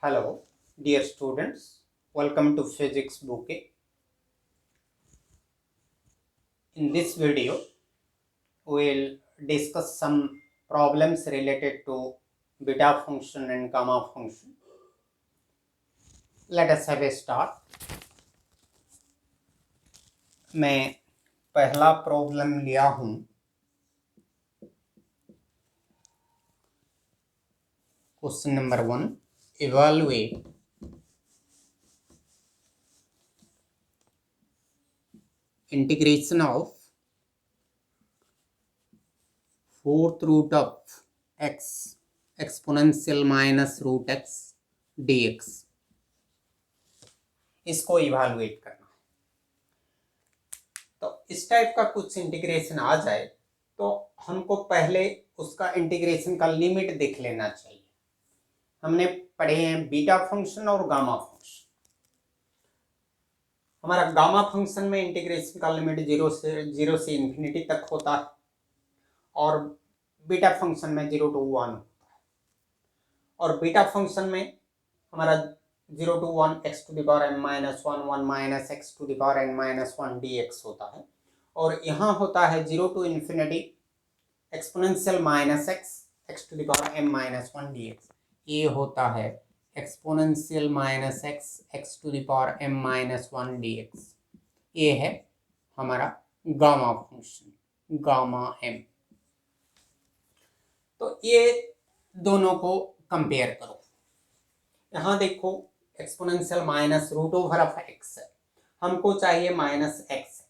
Hello, dear students. Welcome to Physics Bouquet. In this video, we'll discuss some problems related to beta function and gamma function. Let us have a start. मैं पहला problem लिया हूं question number 1. Evaluate integration of fourth root of x exponential minus root x dx. इसको evaluate करना है. तो इस type का कुछ इंटीग्रेशन आ जाए तो हमको पहले उसका इंटीग्रेशन का लिमिट देख लेना चाहिए. हमने पढ़े हैं बीटा फंक्शन और गामा फंक्शन. हमारा गामा फंक्शन में इंटीग्रेशन का लिमिट जीरो से इन्फिनिटी तक होता है और बीटा फंक्शन में 0 to 1 होता है. और बीटा फंक्शन में हमारा 0 to 1 x to the power n minus 1 1 minus x to the power n minus 1 dx होता है. और यहाँ होता है 0 to infinity exponential minus x to the power m minus 1 dx. ये होता है exponential minus x to the power m minus 1 dx. ये है हमारा गामा फंक्शन गामा m. तो ये दोनों को कंपेयर करो. यहाँ देखो exponential minus root over of x है, हमको चाहिए माइनस x.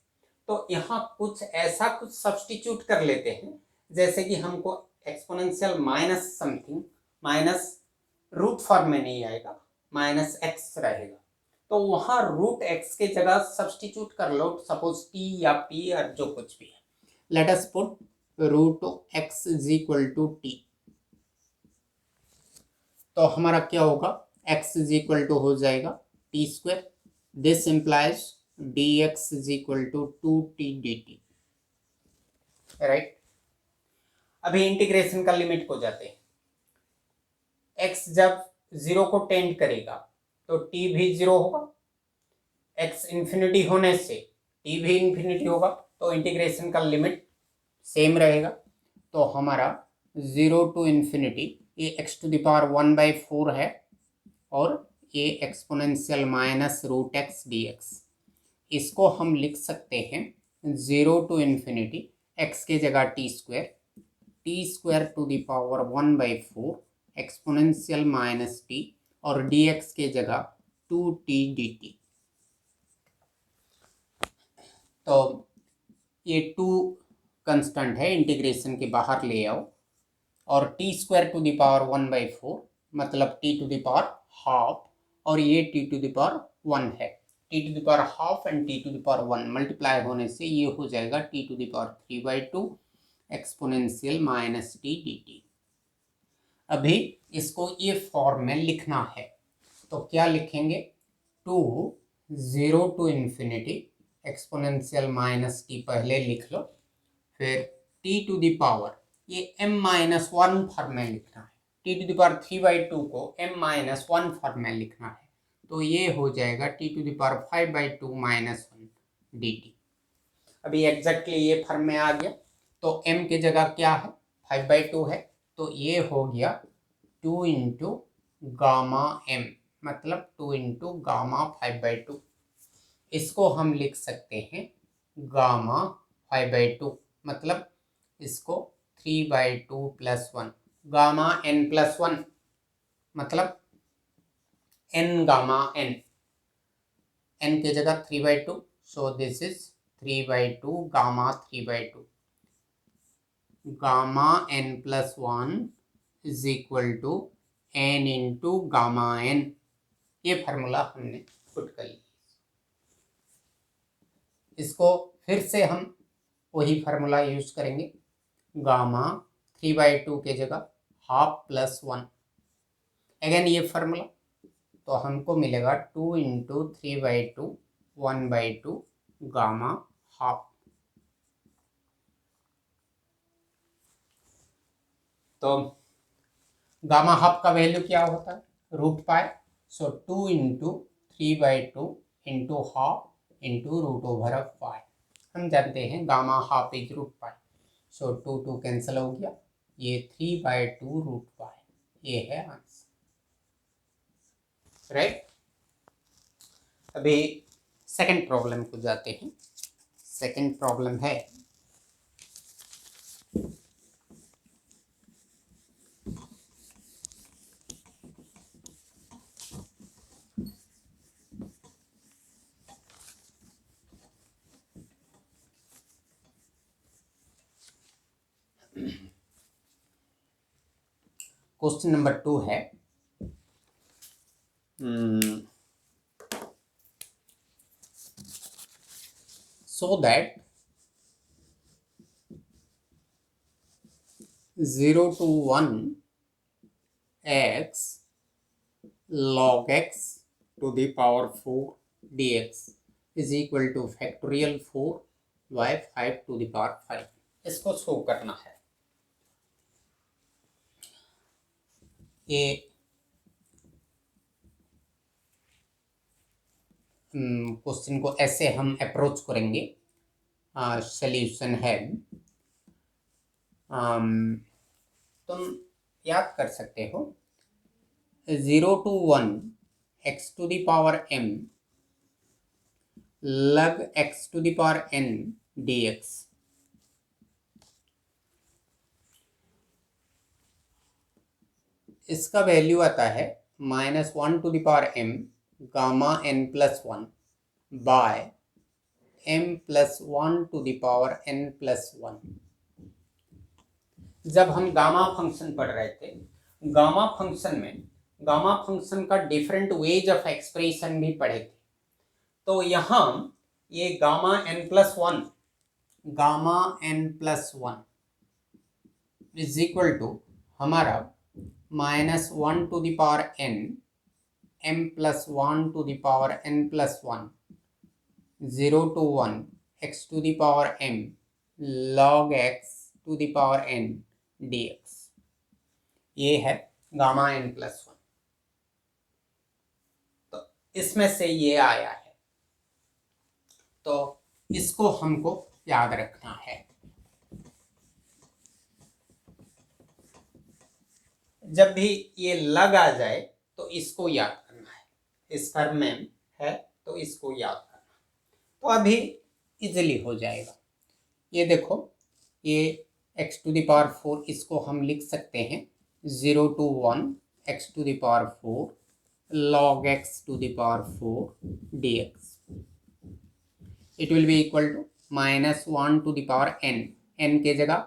तो यहाँ कुछ ऐसा कुछ सब्स्टिट्यूट कर लेते हैं जैसे कि हमको exponential minus something minus root form में नहीं आएगा, माइनस x रहेगा. तो वहाँ रूट x के जगह सब्स्टिट्यूट कर लो, सपोज t या p और जो कुछ भी है. Let us put root x is equal to t. तो हमारा क्या होगा, x इज इक्वल टू हो जाएगा t square. This implies dx is equal to 2t dt. Right. अभी इंटीग्रेशन का लिमिट को जाते हैं. x जब 0 को टेंड करेगा तो t भी 0 होगा. x इन्फिनिटी होने से t भी इन्फिनिटी होगा. तो इंटीग्रेशन का लिमिट सेम रहेगा. तो हमारा 0 टू इन्फिनिटी ये x टू द पावर 1/4 है और ये exponential minus root x dx. इसको हम लिख सकते हैं 0 टू इन्फिनिटी x के जगह t square to the power 1/4 exponential minus t और dx के जगह 2t dt. तो ये 2 कंस्टेंट है, इंटीग्रेशन के बाहर ले आओ. और t square to the power 1/4 मतलब t to the power half और ये t टू द पावर 1 है. t to the power half and t to the power 1 multiply होने से ये हो जाएगा t to the power 3/2 exponential minus t dt. अभी इसको ये फॉर्म में लिखना है तो क्या लिखेंगे, 2 0 to infinity exponential minus t पहले लिख लो, फिर t टू द पावर ये m माइनस 1 फॉर्म में लिखना है. t टू द पावर 3/2 को m माइनस 1 फॉर्म में लिखना है. तो ये हो जाएगा t to the power 5/2 minus 1 dt. अभी एग्जैक्टली ये फॉर्म में आ गया. तो m के जगह क्या है, 5/2 है. तो ये हो गया 2 इंटू गामा m मतलब 2 इंटू गामा 5/2. इसको हम लिख सकते हैं गामा 5/2 मतलब इसको 3/2 प्लस 1 गामा n प्लस 1 मतलब n गामा n. n के जगह 3/2. So this is 3/2 gamma 3/2. Gamma n plus 1 is equal to n into gamma n. ये फार्मूला हमने पुट कर लिया. इसको फिर से हम वही फार्मूला यूज करेंगे. गामा 3/2 के जगह हाफ प्लस 1. अगेन ये फार्मूला. तो हमको मिलेगा 2 इंटू 3/2 1/2 गामा हाफ. तो गामा हाफ का वैल्यू क्या होता है, root pi. So 2 into 3/2 into half into root over of pi. हम जानते हैं gamma half is root pi, so 2 cancel हो गया, ये 3/2 रूट पाई, ये है आंसर, राइट। अभी सेकंड प्रॉब्लम को जाते हैं। सेकंड प्रॉब्लम है क्वेश्चन नंबर 2 है so that 0 to 1 x log x to the power 4 dx is equal to factorial 4 by 5 to the power 5। इसको शो करना है। ये क्वेश्चन को ऐसे हम अप्रोच करेंगे। सॉल्यूशन है, तुम याद कर सकते हो 0 to 1 x to the power m log x to the power n dx। इसका वैल्यू आता है -1 to the power m gamma n plus 1 by m plus 1 to the power n plus 1। जब हम गामा फंक्शन पढ़ रहे थे, gamma function में gamma function का डिफरेंट वेज ऑफ एक्सप्रेशन भी पढ़े थे। तो यहाँ ये gamma n plus 1 is equal to हमारा -1 to the power n m plus 1 to the power n plus 1 0 to 1 x to the power m log x to the power n dx। ये है gamma n plus 1। तो इसमें से ये आया है, तो इसको हमको याद रखना है। जब भी ये लग आ जाए तो इसको याद करना है, इस फॉर्म में है तो इसको याद करना, तो अभी इजीली हो जाएगा। ये देखो, ये x to the power 4 इसको हम लिख सकते हैं 0 to 1 x to the power 4 log x to the power 4 dx। It will be equal to -1 to the power n, n के जगह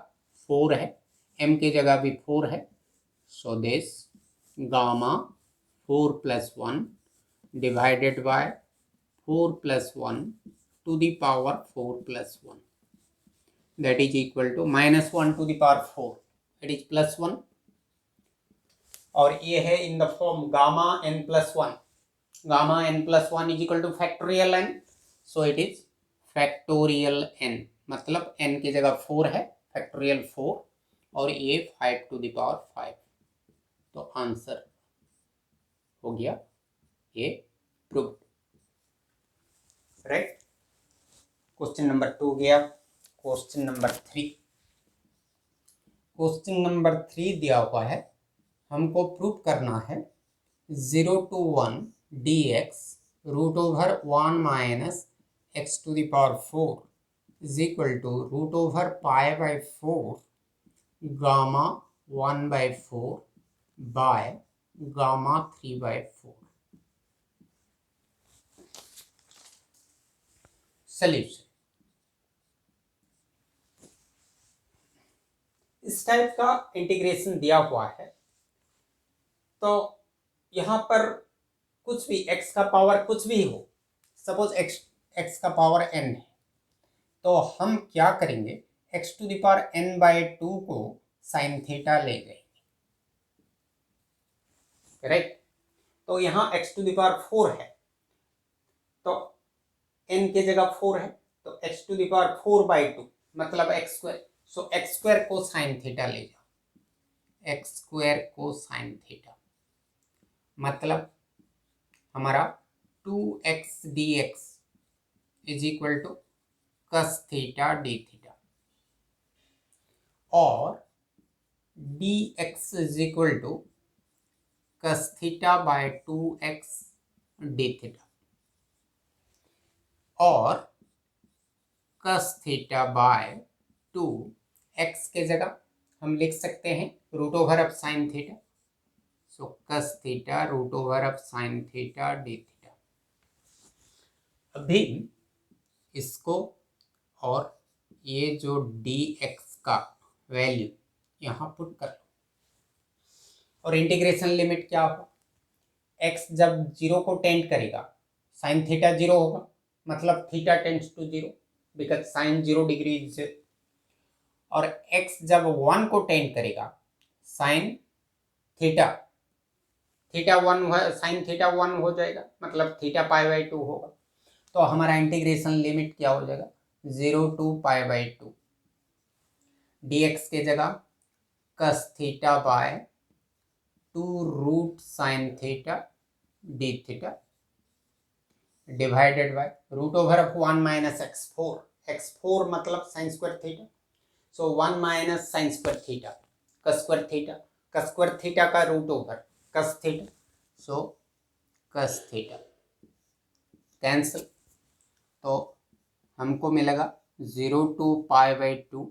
4 है, m के जगह भी 4 है, so this gamma 4 plus 1 divided by 4 plus 1 to the power 4 plus 1, that is equal to -1 to the power 4, it is plus 1, और ये है in the form gamma n plus 1, gamma n plus 1 is equal to factorial n, so it is factorial n, मतलब n की जगह 4 है, factorial 4, और ये 5 to the power 5, तो आंसर हो गया ये प्रूव्ड, राइट। क्वेश्चन नंबर 2 गया। क्वेश्चन नंबर 3, क्वेश्चन नंबर 3 दिया हुआ है, हमको प्रूव करना है 0 to 1 dx root over 1 minus x to the power 4 is equal to root over pi by 4 gamma 1/4 by gamma 3/4। Solution, इस टाइप का इंटीग्रेशन दिया हुआ है, तो यहाँ पर कुछ भी x का पावर कुछ भी हो, सपोज x का पावर n है, तो हम क्या करेंगे, x to the power n/2 को साइन थीटा ले जाएंगे, करेक्ट। तो यहाँ x to the power 4 है, तो n के जगह 4 है, तो x to the power 4/2 मतलब x², सो x² को साइन थीटा ले जाओ, x² को साइन थीटा मतलब हमारा 2x dx is equal to cos theta d theta, और dx is equal to cos theta by 2x d theta, और कस थीटा बाय 2 x के जगह हम लिख सकते हैं root over of sine theta, so cos theta root over of sine theta d theta. अभी इसको और ये जो dx का वैल्यू यहाँ पुट कर लो, और इंटीग्रेशन लिमिट क्या होगा, x जब 0 को टेंड करेगा साइन थीटा 0 होगा, मतलब theta tends to 0 because sine 0 degree is 0, और x जब 1 को टेंड करेगा साइन थीटा 1 साइन थीटा 1 हो जाएगा, मतलब थीटा पाई बाई 2 होगा। तो हमारा इंटीग्रेशन लिमिट क्या हो जाएगा, 0 टू पाई बाई 2, dx के जगह cos theta by 2 root sine theta d theta divided by root over of 1 minus x4 मतलब sine square theta, so 1 minus sine square theta cos square theta का root over cos theta, so cos theta cancel, तो हमको मिलेगा 0 to pi by 2,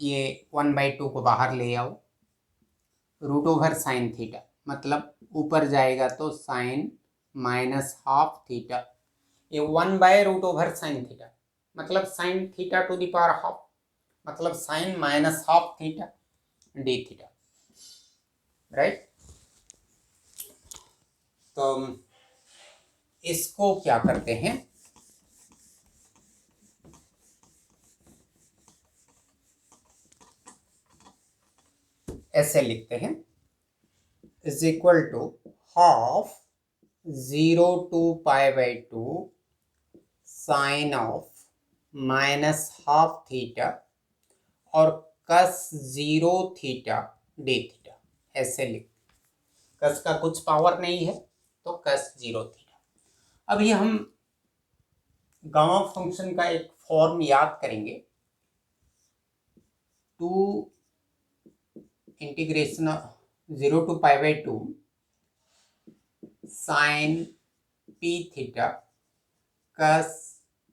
ये 1/2 को बाहर ले आओ, रूट ओवर साइन थीटा मतलब ऊपर जाएगा तो साइन माइनस हाफ थीटा, ये 1/√ओवर साइन थीटा मतलब sine theta to the power half, मतलब sine minus half theta d theta, right. तो इसको क्या करते हैं, ऐसे लिखते हैं is equal to half 0 to pi by 2 sine of minus half theta और कस 0 थीटा डी थीटा, ऐसे लिख, कस का कुछ पावर नहीं है तो कस 0 थीटा। अभी हम गामा फंक्शन का एक फॉर्म याद करेंगे, 2 integration 0 to pi by 2 sine p theta cos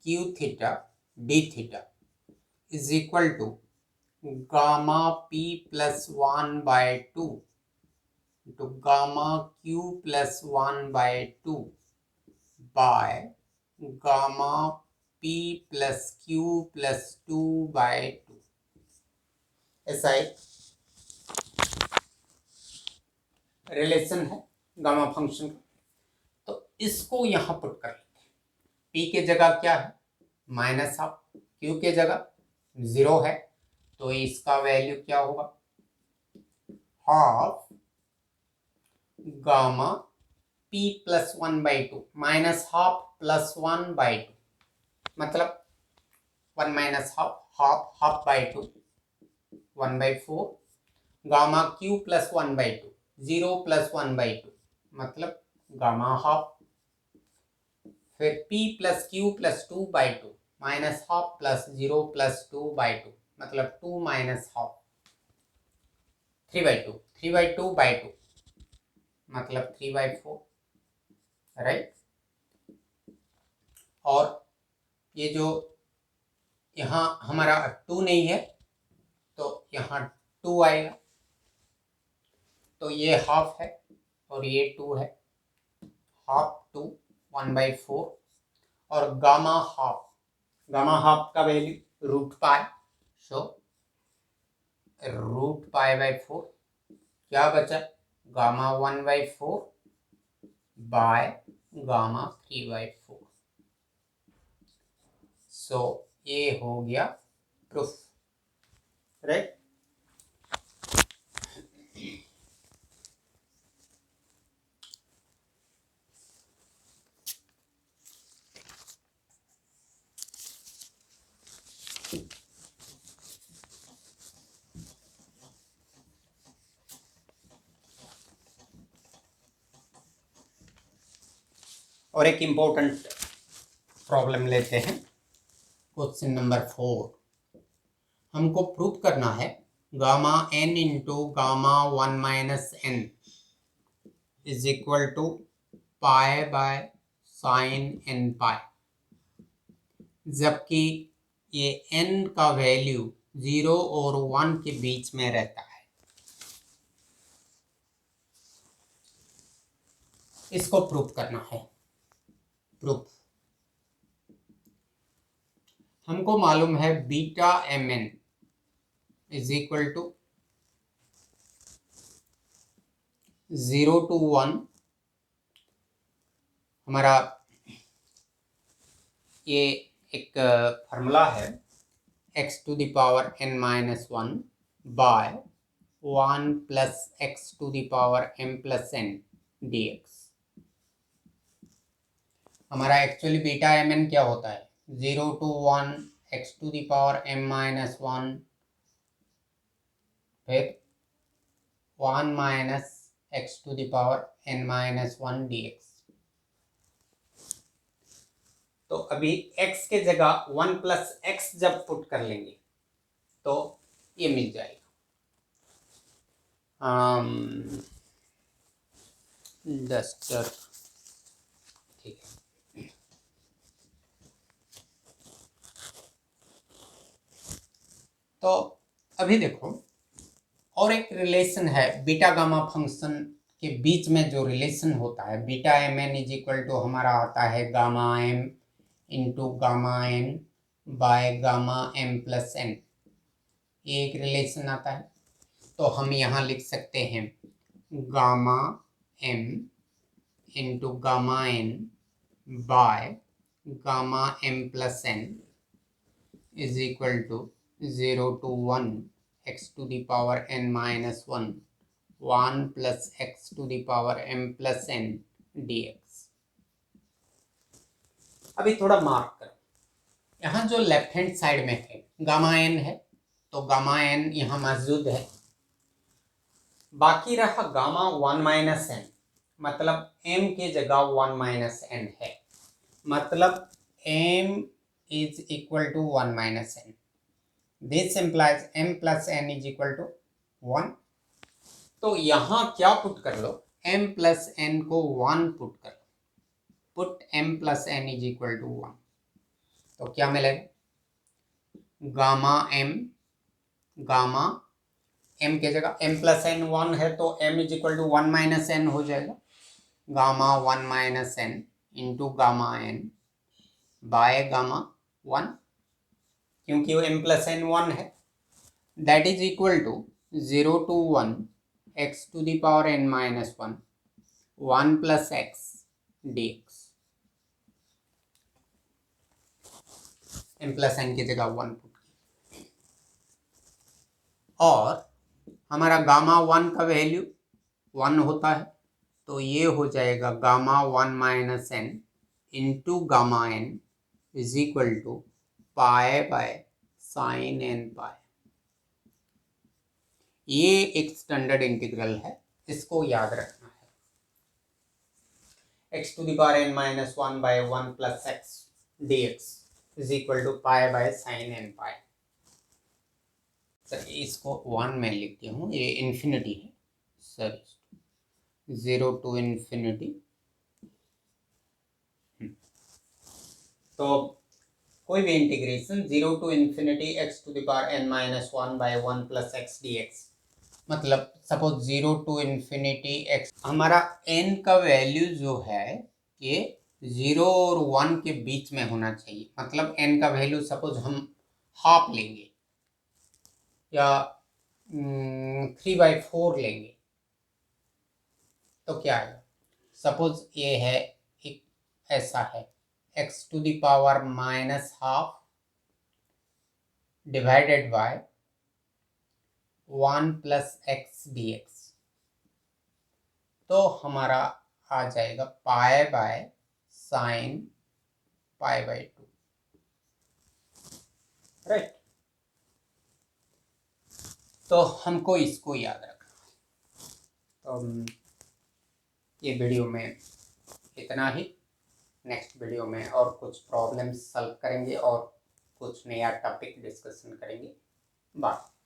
q theta d theta is equal to gamma p plus 1/2 to gamma q plus 1/2 by gamma p plus q plus 2/2, ऐसा एक relation है gamma function का। तो इसको यहाँ put कर लेते हैं, p के जगह क्या है माइनस हाफ, q के जगह 0 है, तो इसका वैल्यू क्या होगा half gamma p plus 1/2 minus half plus 1/2 मतलब 1 minus half by 2 1/4 gamma q plus 1/2 0 plus 1/2 मतलब गामा हाफ, फिर p plus q plus 2/2 minus half plus 0 plus 2/2 मतलब 2 माइनस हाफ 3/2 मतलब 3/4, राइट। और ये जो यहाँ हमारा 2 नहीं है तो यहाँ 2 आएगा, तो ये हाफ है और ये 2 है, हाफ 2 1/4 और गामा हाफ का value root pi, so root pi by 4, क्या बचा गामा 1/4 बाय गामा 3/4, सो ये हो गया प्रूफ, राइट। और एक इम्पोर्टेंट प्रॉब्लम लेते हैं, क्वेश्चन नंबर 4। हमको प्रूव करना है gamma n into gamma 1 minus n is equal to pi by sine n pi, जबकि ये n का वैल्यू 0 और 1 के बीच में रहता है। इसको प्रूफ करना है। प्रूफ हमको मालूम है beta mn is equal to 0 to 1। हमारा ये एक फार्मूला है x to the power n minus 1 by 1 plus x to the power m plus n dx। हमारा एक्चुअली बीटा mn क्या होता है? 0 to 1 x to the power m minus 1 फिर 1 minus x to the power n minus 1 dx। तो अभी x के जगह 1 plus x जब पुट कर लेंगे तो ये मिल जाएगा। डस्टर, ठीक है। तो अभी देखो, और एक रिलेशन है बीटा गामा फंक्शन के बीच में जो रिलेशन होता है, beta m n is equal to हमारा आता है gamma m into gamma n by gamma m plus n. ये एक रिलेशन आता है। तो हम यहाँ लिख सकते हैं gamma m into gamma n by gamma m plus n is equal to 0 to 1 x to the power n minus 1 1 plus x to the power m plus n dx। अभी थोड़ा मार्क करो, यहाँ जो लेफ्ट हैंड साइड में है gamma N है, तो gamma N यहाँ मौजूद है। बाकी रहा गामा 1 माइनस एन, मतलब m के जगह 1 माइनस एन है, मतलब m is equal to 1 minus n। This implies m plus n is equal to 1। तो यहाँ क्या पुट कर लो, m plus n को 1 पुट कर लो, put m plus n is equal to 1। तो क्या मिलेगा? गामा m के जगह m plus n 1 है तो m is equal to 1 minus n हो जाएगा। Gamma 1 minus n into gamma n by gamma 1, क्योंकि वो m plus n 1 है, that is equal to 0 to 1 x to the power n minus 1 1 plus x dx। m plus n की जगह 1 put किया, और हमारा गामा 1 का वैल्यू 1 होता है, तो ये हो जाएगा gamma 1 minus n into gamma n is equal to pi by sine n pi. ये एक स्टैंडर्ड इंटीग्रल है, इसको याद रखना है। x to the power n minus 1 by 1 plus x dx is equal to pi by sine n pi. Sir इसको 1 में लिखती हूँ, ये इन्फिनिटी है सर, 0 टू इन्फिनिटी। तो कोई भी integration 0 to infinity x to the power n minus 1 by 1 plus x dx, मतलब सपोज 0 टू इन्फिनिटी x, हमारा n का वैल्यू जो है ये 0 और 1 के बीच में होना चाहिए। मतलब n का वैल्यू सपोज हम हाफ लेंगे या 3/4 लेंगे तो क्या आएगा? सपोज ये है एक ऐसा है x to the power minus half divided by 1 plus x dx, तो हमारा आ जाएगा pi by sine pi by 2, right. तो हमको इसको याद रखना है। तो ये वीडियो में इतना ही। नेक्स्ट वीडियो में और कुछ प्रॉब्लम्स सॉल्व करेंगे और कुछ नया टॉपिक डिस्कशन करेंगे। बाय।